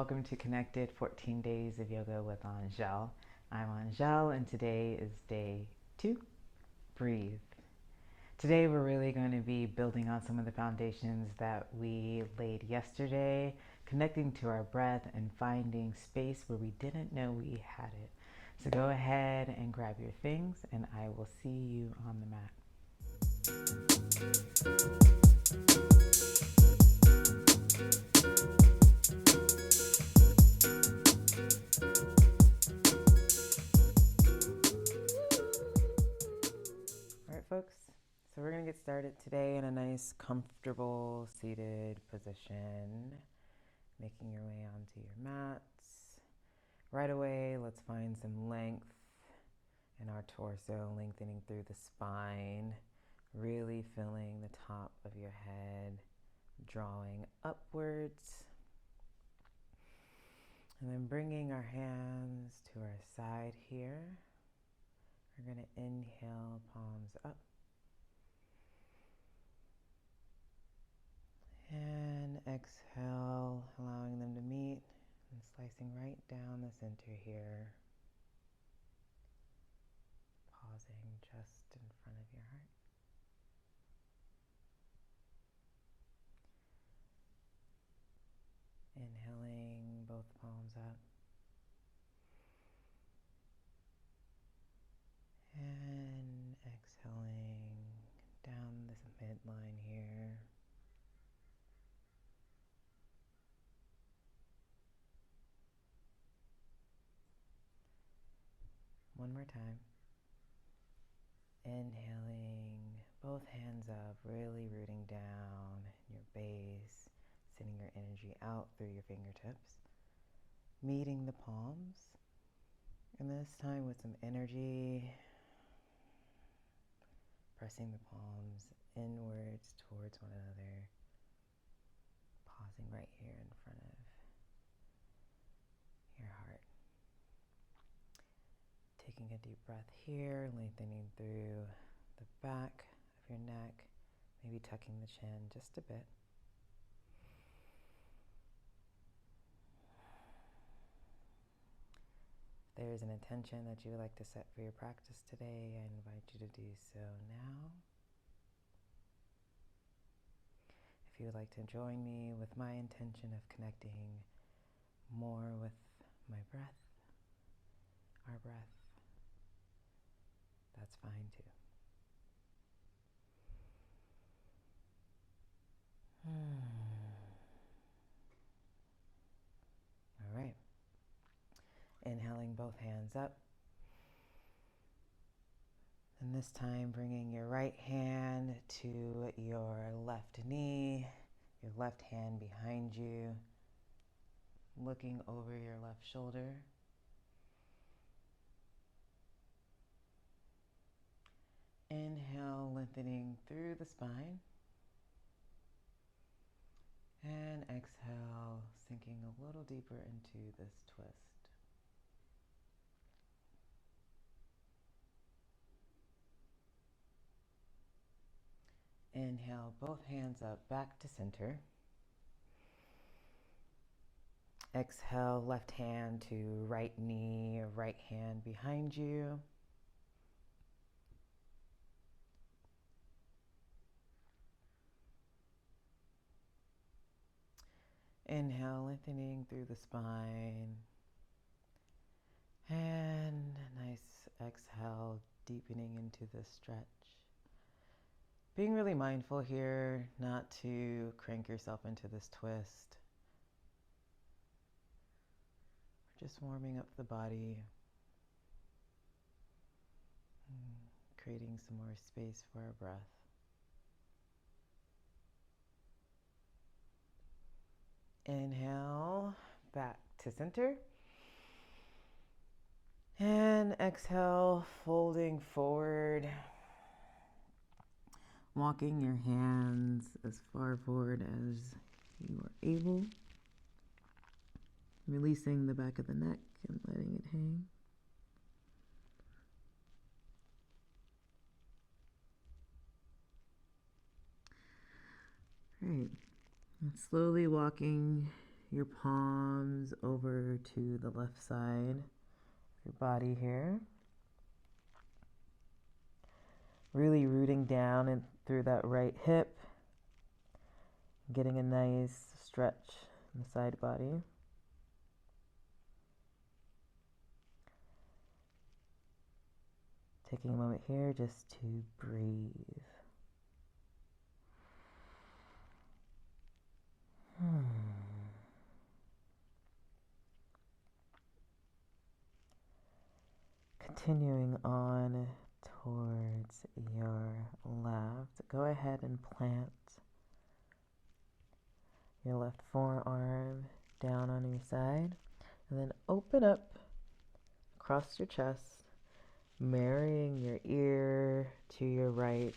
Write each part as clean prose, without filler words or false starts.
welcome to Connected 14 Days of Yoga with Aunjel. I'm Aunjel, and today is day 2, Breathe. Today we're really going to be building on some of the foundations that we laid yesterday, connecting to our breath and finding space where we didn't know we had it. So go ahead and grab your things, and I will see you on the mat. All right, folks, so we're going to get started today in a nice, comfortable, seated position, making your way onto your mats. Right away, let's find some length in our torso, lengthening through the spine, really filling the top of your head, drawing upwards, and then bringing our hands to our side here. We're going to inhale, palms up, and exhale, allowing them to meet and slicing right down the center here, pausing just in front of your heart. Inhaling, both palms up, and exhaling down this midline here. One more time. Inhaling, both hands up, really rooting down your base, sending your energy out through your fingertips, meeting the palms, and this time with some energy, pressing the palms inwards towards one another, pausing right here in front of your heart. Taking a deep breath here, lengthening through the back of your neck, maybe tucking the chin just a bit. If there is an intention that you would like to set for your practice today, I invite you to do so now. If you would like to join me with my intention of connecting more with my breath, our breath, that's fine too. All right. Inhaling, both hands up. And this time bringing your right hand to your left knee, your left hand behind you, looking over your left shoulder. Inhale, lengthening through the spine. And exhale, sinking a little deeper into this twist. Inhale, both hands up, back to center. Exhale, left hand to right knee, right hand behind you. Inhale, lengthening through the spine. And a nice exhale, deepening into the stretch. Being really mindful here not to crank yourself into this twist. Just warming up the body, creating some more space for our breath. Inhale, back to center. And exhale, folding forward. Walking your hands as far forward as you are able. Releasing the back of the neck and letting it hang. Great. And slowly walking your palms over to the left side of your body here. Really rooting down and through that right hip. Getting a nice stretch in the side body. Taking a moment here just to breathe. Continuing on towards your left, go ahead and plant your left forearm down on your side, and then open up across your chest, marrying your ear to your right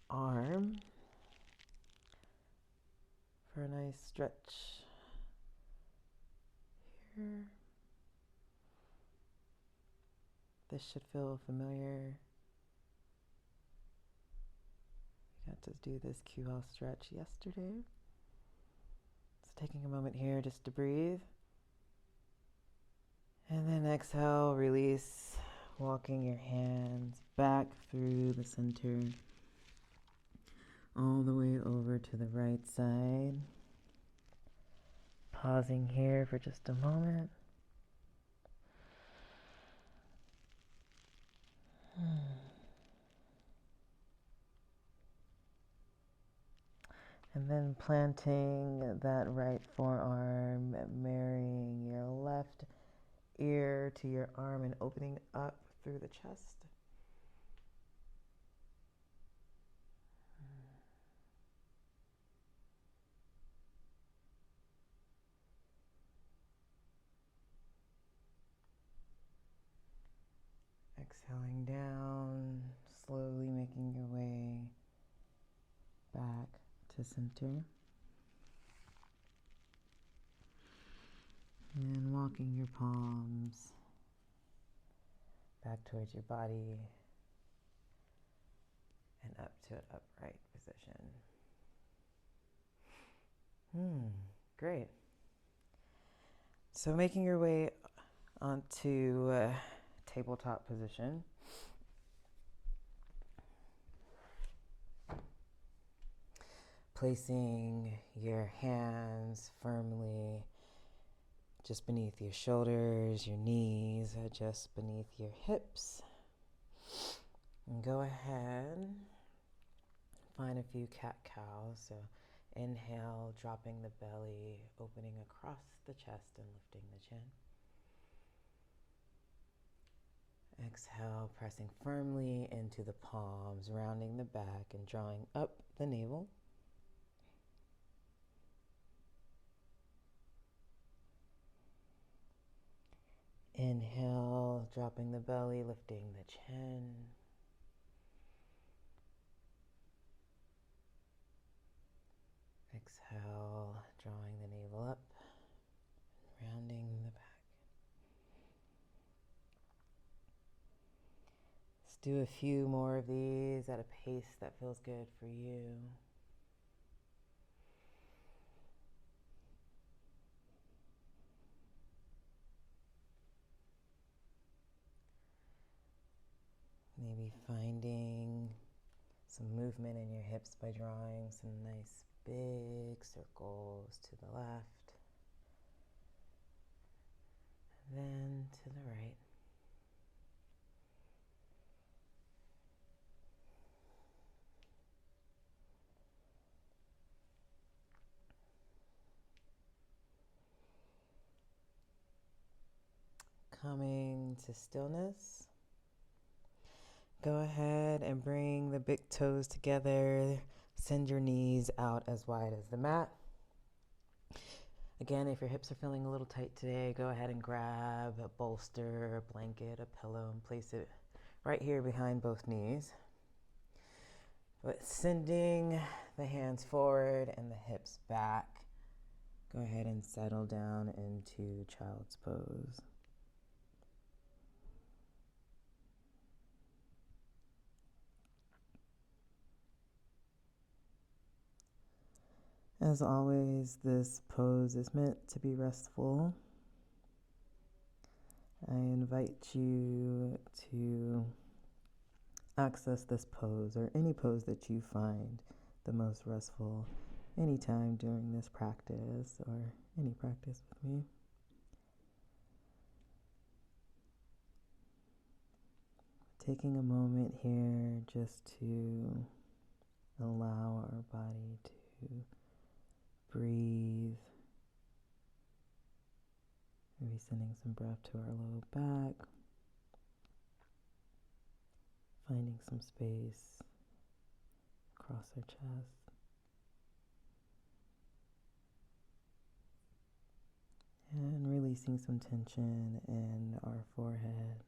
arm for a nice stretch here. This should feel familiar. We got to do this QL stretch yesterday. So taking a moment here just to breathe. And then exhale, release, walking your hands back through the center, all the way over to the right side. Pausing here for just a moment. And then planting that right forearm, marrying your left ear to your arm and opening up through the chest. Exhaling down, slowly making your way back to center. And walking your palms back towards your body and up to an upright position. Great. So making your way onto tabletop position. Placing your hands firmly just beneath your shoulders, your knees, just beneath your hips. And go ahead, find a few cat-cows. So inhale, dropping the belly, opening across the chest and lifting the chin. Exhale, pressing firmly into the palms, rounding the back and drawing up the navel. Inhale, dropping the belly, lifting the chin. Exhale, drawing the navel up, rounding the back. Let's do a few more of these at a pace that feels good for you. Maybe finding some movement in your hips by drawing some nice big circles to the left, and then to the right. Coming to stillness. Go ahead and bring the big toes together. Send your knees out as wide as the mat. Again, if your hips are feeling a little tight today, go ahead and grab a bolster, a blanket, a pillow, and place it right here behind both knees. But sending the hands forward and the hips back, go ahead and settle down into child's pose. As always, this pose is meant to be restful. I invite you to access this pose or any pose that you find the most restful anytime during this practice or any practice with me. Taking a moment here just to allow our body to breathe. Maybe sending some breath to our low back. Finding some space across our chest. And releasing some tension in our forehead.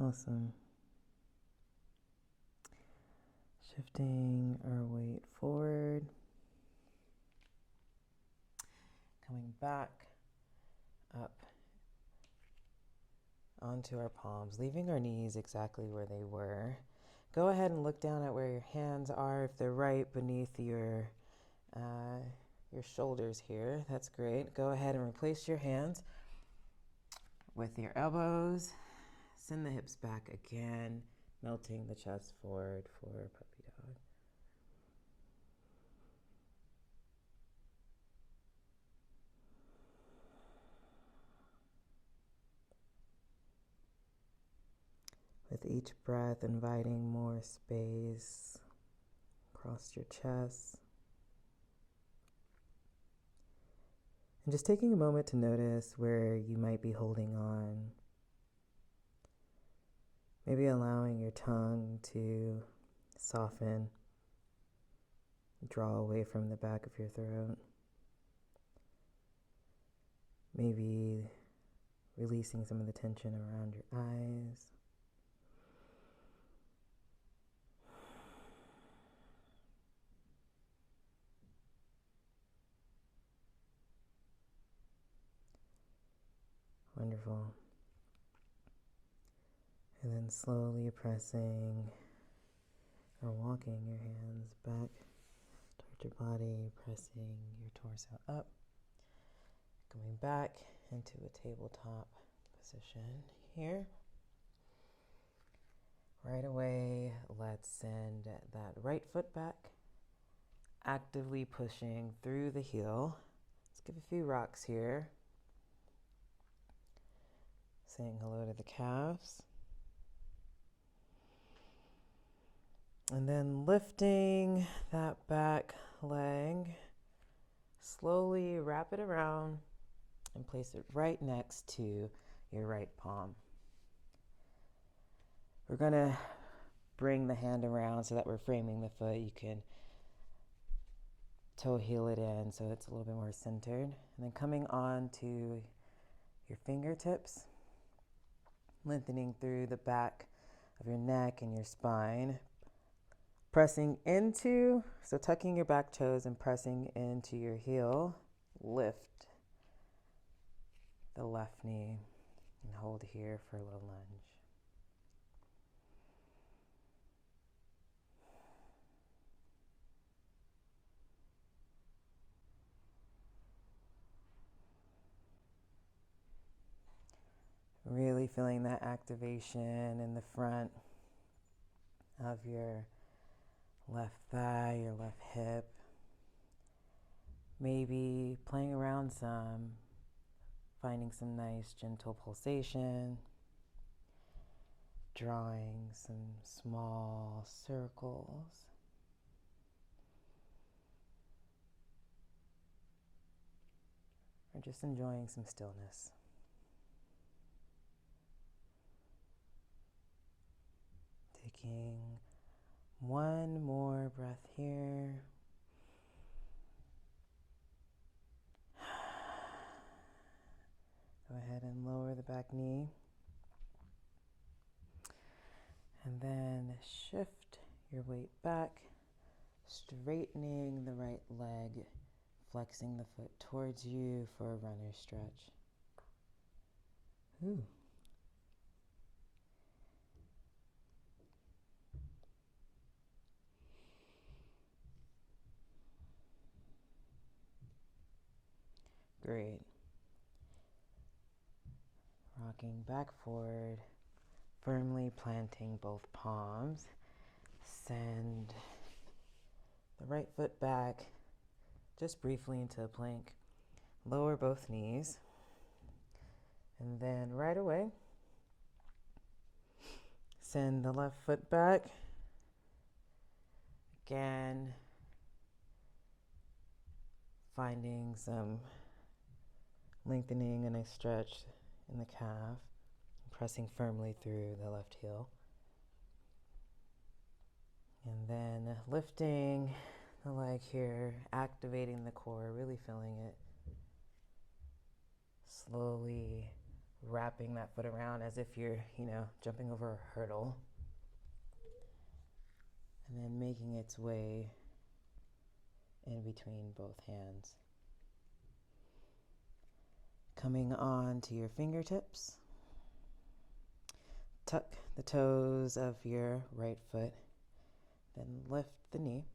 Awesome. Shifting our weight forward. Coming back up onto our palms, leaving our knees exactly where they were. Go ahead and look down at where your hands are. If they're right beneath your shoulders here, that's great. Go ahead and replace your hands with your elbows. Send the hips back again, melting the chest forward for puppy dog. With each breath, inviting more space across your chest. And just taking a moment to notice where you might be holding on. Maybe allowing your tongue to soften, draw away from the back of your throat. Maybe releasing some of the tension around your eyes. Wonderful. And then slowly pressing or walking your hands back toward your body, pressing your torso up, going back into a tabletop position here. Right away, let's send that right foot back, actively pushing through the heel. Let's give a few rocks here. Saying hello to the calves. And then lifting that back leg, slowly wrap it around and place it right next to your right palm. We're going to bring the hand around so that we're framing the foot. You can toe heel it in so it's a little bit more centered. And then coming on to your fingertips, lengthening through the back of your neck and your spine. Pressing into, so tucking your back toes and pressing into your heel. Lift the left knee and hold here for a little lunge. Really feeling that activation in the front of your left thigh, your left hip. Maybe playing around some, finding some nice gentle pulsation, drawing some small circles. Or just enjoying some stillness. Taking one more breath here. Go ahead and lower the back knee. And then shift your weight back, straightening the right leg flexing the foot towards you for a runner stretch. Ooh. Great. Rocking back forward, firmly planting both palms. Send the right foot back just briefly into a plank. Lower both knees. And then right away, send the left foot back. Again, finding some lengthening and a stretch in the calf, pressing firmly through the left heel. And then lifting the leg here, activating the core, really feeling it. Slowly wrapping that foot around as if you're, jumping over a hurdle. And then making its way in between both hands. Coming on to your fingertips. Tuck the toes of your right foot. Then lift the knee.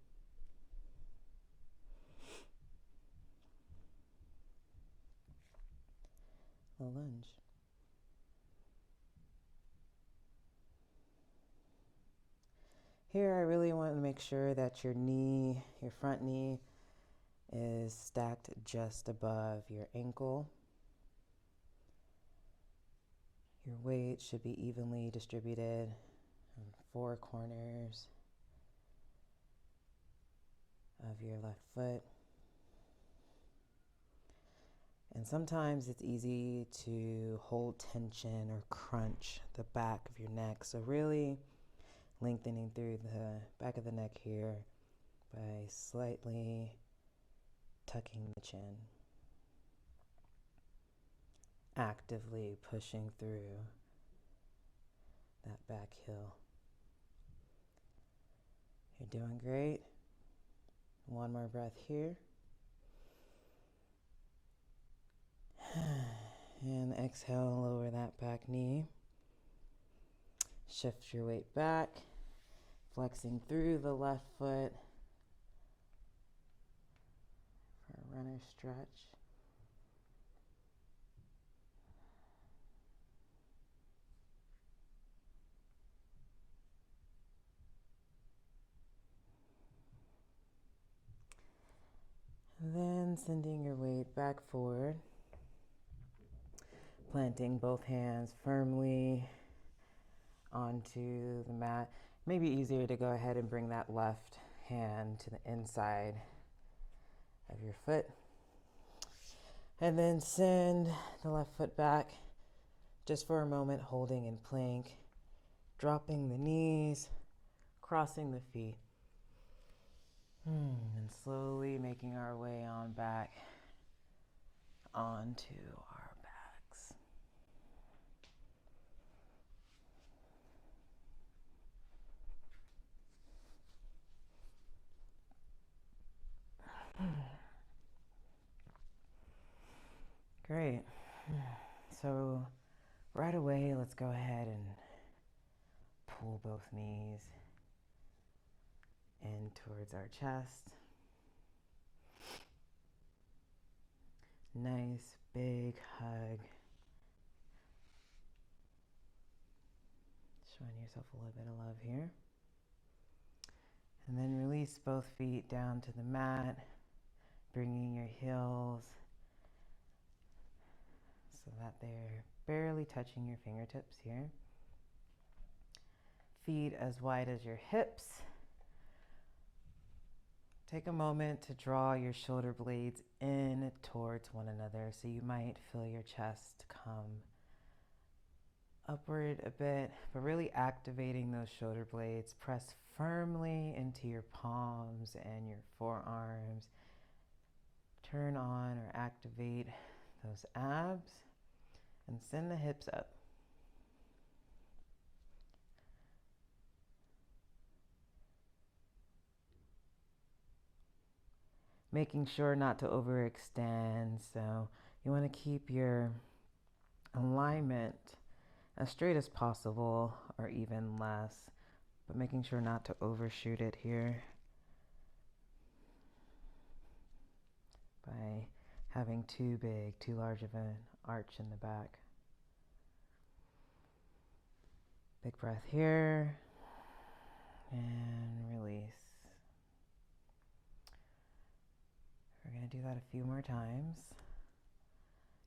A lunge. Here I really want to make sure that your front knee, is stacked just above your ankle. Your weight should be evenly distributed on 4 corners of your left foot. And sometimes it's easy to hold tension or crunch the back of your neck. So really lengthening through the back of the neck here by slightly tucking the chin. Actively pushing through that back heel. You're doing great. One more breath here. And exhale, lower that back knee. Shift your weight back, flexing through the left foot for a runner stretch. Then sending your weight back forward, planting both hands firmly onto the mat. Maybe easier to go ahead and bring that left hand to the inside of your foot. And then send the left foot back just for a moment, holding in plank, dropping the knees, crossing the feet. And slowly making our way on back onto our backs. Great. So right away, let's go ahead and pull both knees in towards our chest. Nice big hug. Showing yourself a little bit of love here. And then release both feet down to the mat, bringing your heels so that they're barely touching your fingertips here. Feet as wide as your hips. Take a moment to draw your shoulder blades in towards one another. So you might feel your chest come upward a bit, but really activating those shoulder blades. Press firmly into your palms and your forearms. Turn on or activate those abs and send the hips up. making sure not to overextend. So you want to keep your alignment as straight as possible or even less, but making sure not to overshoot it here by having too large of an arch in the back. Big breath here and release. We're going to do that a few more times.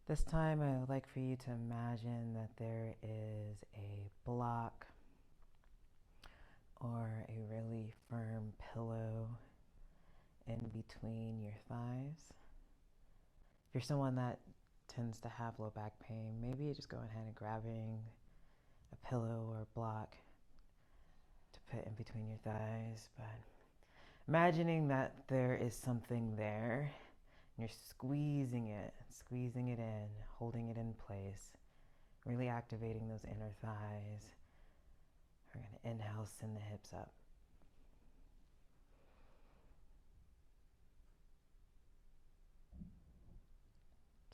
This time I would like for you to imagine that there is a block or a really firm pillow in between your thighs. If you're someone that tends to have low back pain, maybe you just go ahead and grabbing a pillow or a block to put in between your thighs, but imagining that there is something there and you're squeezing it in, holding it in place, really activating those inner thighs. We're going to inhale, send the hips up.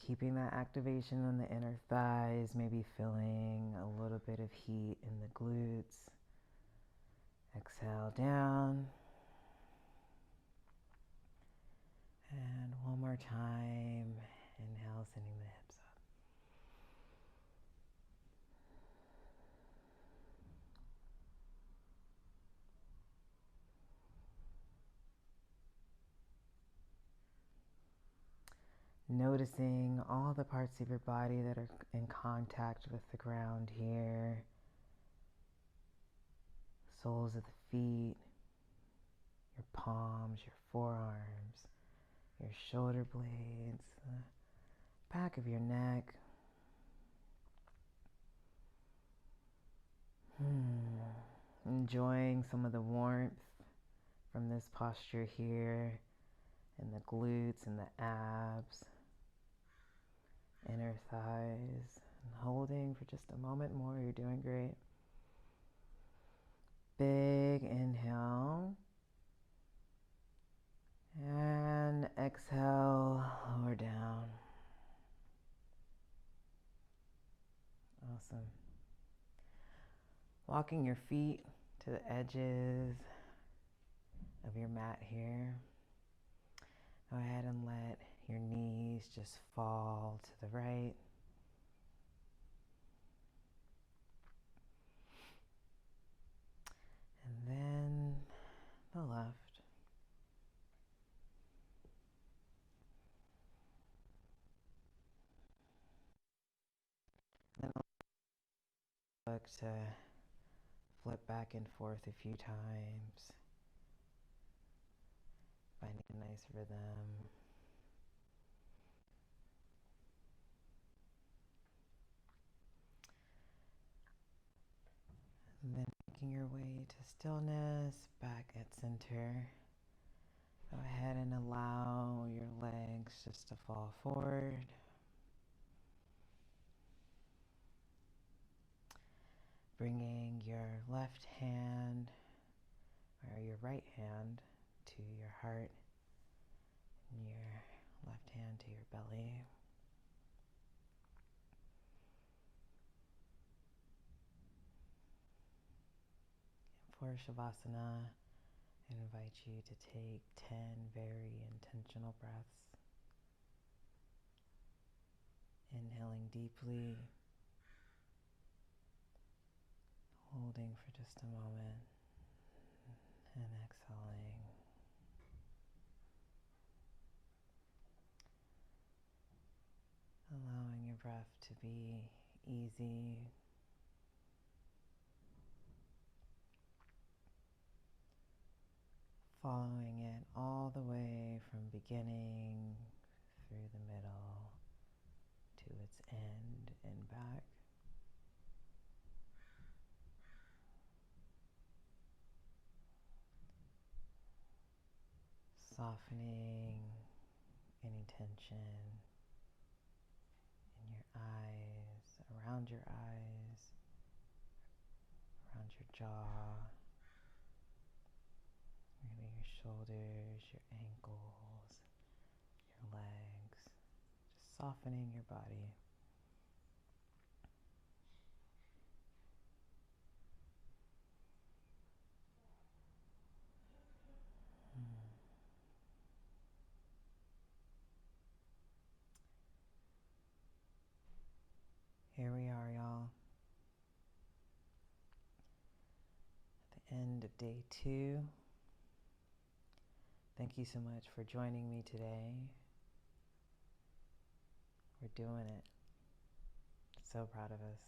Keeping that activation on the inner thighs, maybe feeling a little bit of heat in the glutes. Exhale down. And one more time. Inhale, sending the hips up. Noticing all the parts of your body that are in contact with the ground here. Soles of the feet, your palms, your forearms, your shoulder blades, the back of your neck. Enjoying some of the warmth from this posture here in the glutes and the abs, inner thighs, and holding for just a moment more. You're doing great. Big inhale. And exhale, lower down. Awesome. Walking your feet to the edges of your mat here. Go ahead and let your knees just fall to the right. And then the left. Then look to flip back and forth a few times, finding a nice rhythm. And then making your way to stillness, back at center. Go ahead and allow your legs just to fall forward. Bringing your left hand or your right hand to your heart and your left hand to your belly. And for Shavasana, I invite you to take 10 very intentional breaths. Inhaling deeply, holding for just a moment, and exhaling. Allowing your breath to be easy. Following it all the way from beginning through the middle to its end and back. Softening any tension in your eyes, around your eyes, around your jaw, really your shoulders, your ankles, softening your body. Here we are, y'all, at the end of day 2. Thank you so much for joining me today. We're doing it. So proud of us.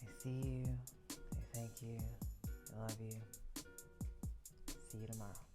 I see you. I thank you. I love you. See you tomorrow.